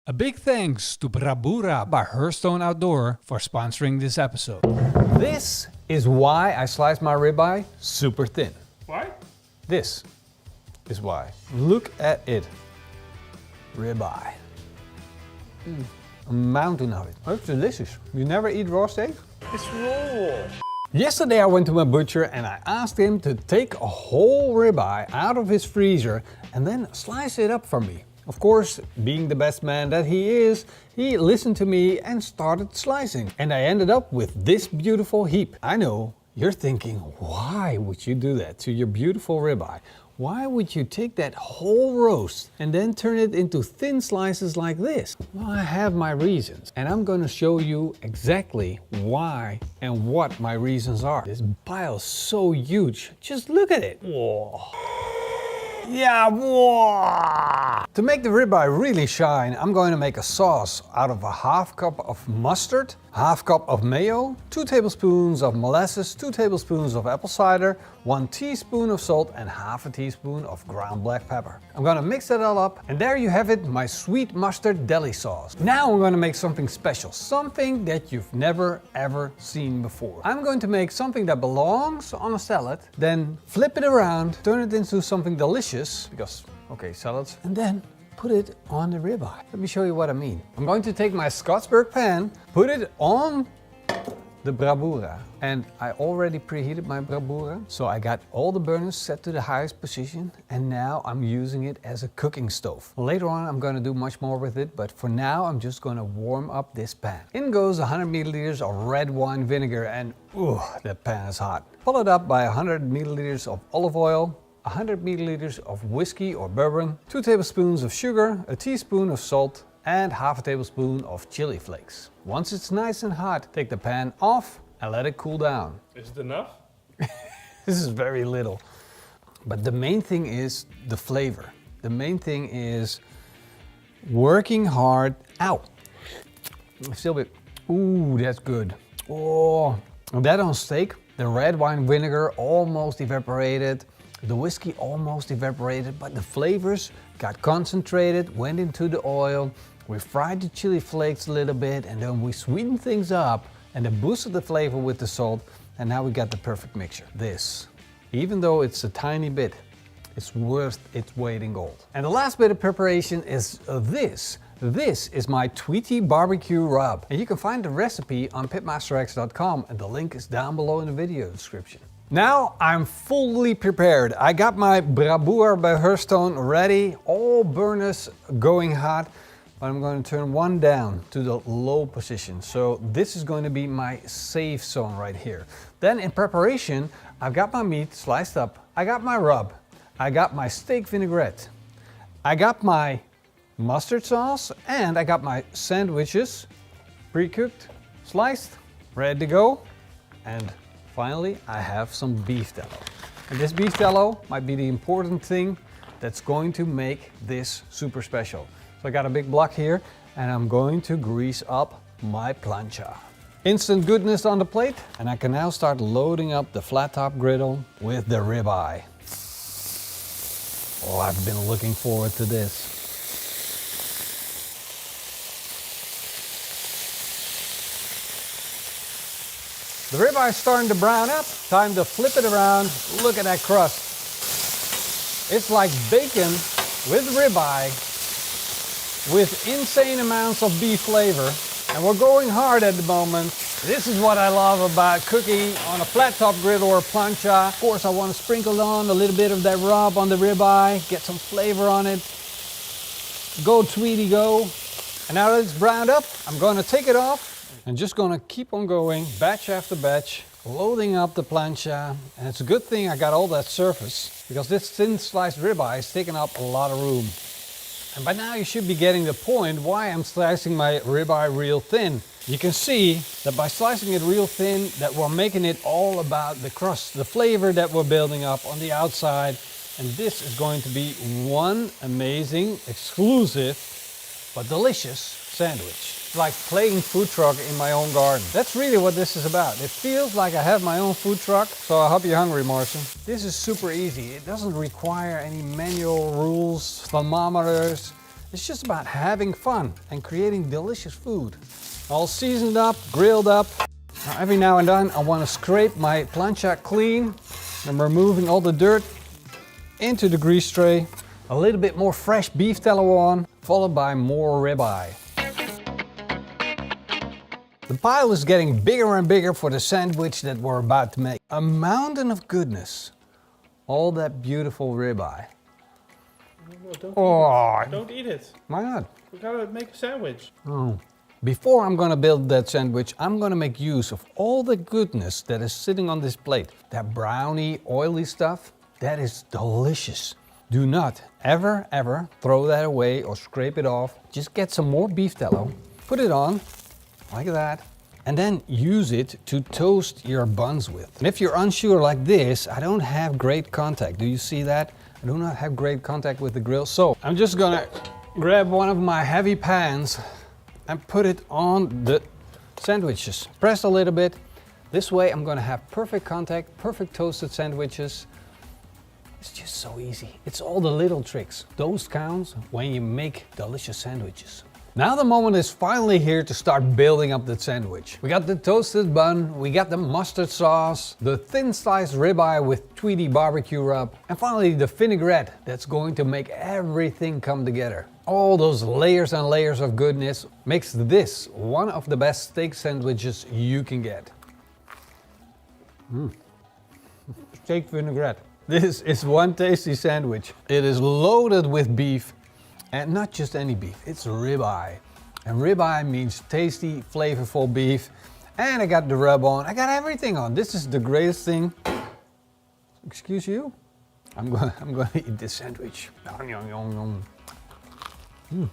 A big thanks to Brabura by Hearthstone Outdoor for sponsoring this episode. This is why I slice my ribeye super thin. Why? This is why. Look at it. Ribeye. A mountain of it. That's delicious. You never eat raw steak? It's Roel. Yesterday I went to my butcher and I asked him to take a whole ribeye out of his freezer and then slice it up for me. Of course, being the best man that he is, he listened to me and started slicing. And I ended up with this beautiful heap. I know, you're thinking, why would you do that to your beautiful ribeye? Why would you take that whole roast and then turn it into thin slices like this? Well, I have my reasons, and I'm going to show you exactly why and what my reasons are. This pile is so huge. Just look at it. Whoa. Yeah, whoa. To make the ribeye really shine, I'm going to make a sauce out of a half cup of mustard, half cup of mayo, 2 tablespoons of molasses, 2 tablespoons of apple cider, 1 teaspoon of salt and half a teaspoon of ground black pepper. I'm going to mix that all up and there you have it, my sweet mustard deli sauce. Now I'm going to make something special, something that you've never ever seen before. I'm going to make something that belongs on a salad, then flip it around, turn it into something delicious, because, okay, salads, and then put it on the ribeye. Let me show you what I mean. I'm going to take my Scotsburg pan, put it on the Brabura. And I already preheated my Brabura, so I got all the burners set to the highest position and now I'm using it as a cooking stove. Later on I'm going to do much more with it, but for now I'm just going to warm up this pan. In goes 100 milliliters of red wine vinegar and ooh, that pan is hot. Followed up by 100 milliliters of olive oil, 100 milliliters of whiskey or bourbon, 2 tablespoons of sugar, a teaspoon of salt, and half a tablespoon of chili flakes. Once it's nice and hot, take the pan off and let it cool down. Is it enough? This is very little. But the main thing is the flavor. The main thing is working hard. Ow! Still a bit. Ooh, that's good. Oh, that on steak. The red wine vinegar almost evaporated. The whiskey almost evaporated, but the flavors got concentrated, went into the oil. We fried the chili flakes a little bit and then we sweetened things up and then boosted the flavor with the salt, and now we got the perfect mixture. This, even though it's a tiny bit, it's worth its weight in gold. And the last bit of preparation is this. This is my Tweety barbecue rub. And you can find the recipe on Pitmaster-X.com and the link is down below in the video description. Now I'm fully prepared. I got my Brabura by Hearthstone ready, all burners going hot, but I'm going to turn one down to the low position. So this is going to be my safe zone right here. Then in preparation, I've got my meat sliced up, I got my rub, I got my steak vinaigrette, I got my mustard sauce, and I got my sandwiches pre-cooked, sliced, ready to go, and finally, I have some beef tallow. And this beef tallow might be the important thing that's going to make this super special. So I got a big block here and I'm going to grease up my plancha. Instant goodness on the plate, and I can now start loading up the flat top griddle with the ribeye. Oh, I've been looking forward to this. The ribeye is starting to brown up. Time to flip it around. Look at that crust. It's like bacon with ribeye with insane amounts of beef flavor. And we're going hard at the moment. This is what I love about cooking on a flat top griddle or plancha. Of course, I want to sprinkle on a little bit of that rub on the ribeye, get some flavor on it. Go Tweety, go. And now that it's browned up, I'm going to take it off. And just gonna keep on going, batch after batch, loading up the plancha. And it's a good thing I got all that surface, because this thin sliced ribeye is taking up a lot of room. And by now you should be getting the point why I'm slicing my ribeye real thin. You can see that by slicing it real thin, that we're making it all about the crust, the flavor that we're building up on the outside. And this is going to be one amazing, exclusive, but delicious sandwich. It's like playing food truck in my own garden. That's really what this is about. It feels like I have my own food truck, so I hope you're hungry, Marcin. This is super easy. It doesn't require any manual rules, thermometers. It's just about having fun and creating delicious food. All seasoned up, grilled up. Now, every now and then I want to scrape my plancha clean. I'm removing all the dirt into the grease tray. A little bit more fresh beef tallow on, followed by more ribeye. The pile is getting bigger and bigger for the sandwich that we're about to make. A mountain of goodness. All that beautiful ribeye. No, don't eat it. Why not? We gotta make a sandwich. Oh. Before I'm gonna build that sandwich, I'm gonna make use of all the goodness that is sitting on this plate. That browny, oily stuff, that is delicious. Do not ever throw that away or scrape it off. Just get some more beef tallow, put it on, like that, and then use it to toast your buns with. And if you're unsure like this, I don't have great contact. Do you see that? I do not have great contact with the grill. So I'm just gonna grab one of my heavy pans and put it on the sandwiches. Press a little bit. This way I'm gonna have perfect contact, perfect toasted sandwiches. It's just so easy. It's all the little tricks. Those count when you make delicious sandwiches. Now the moment is finally here to start building up the sandwich. We got the toasted bun, we got the mustard sauce, the thin sliced ribeye with Tweety barbecue rub, and finally the vinaigrette that's going to make everything come together. All those layers and layers of goodness makes this one of the best steak sandwiches you can get. Steak vinaigrette. This is one tasty sandwich. It is loaded with beef, and not just any beef, it's ribeye. And ribeye means tasty, flavorful beef. And I got the rub on, I got everything on. This is the greatest thing. Excuse you? I'm gonna eat this sandwich. Yum, yum, yum, yum.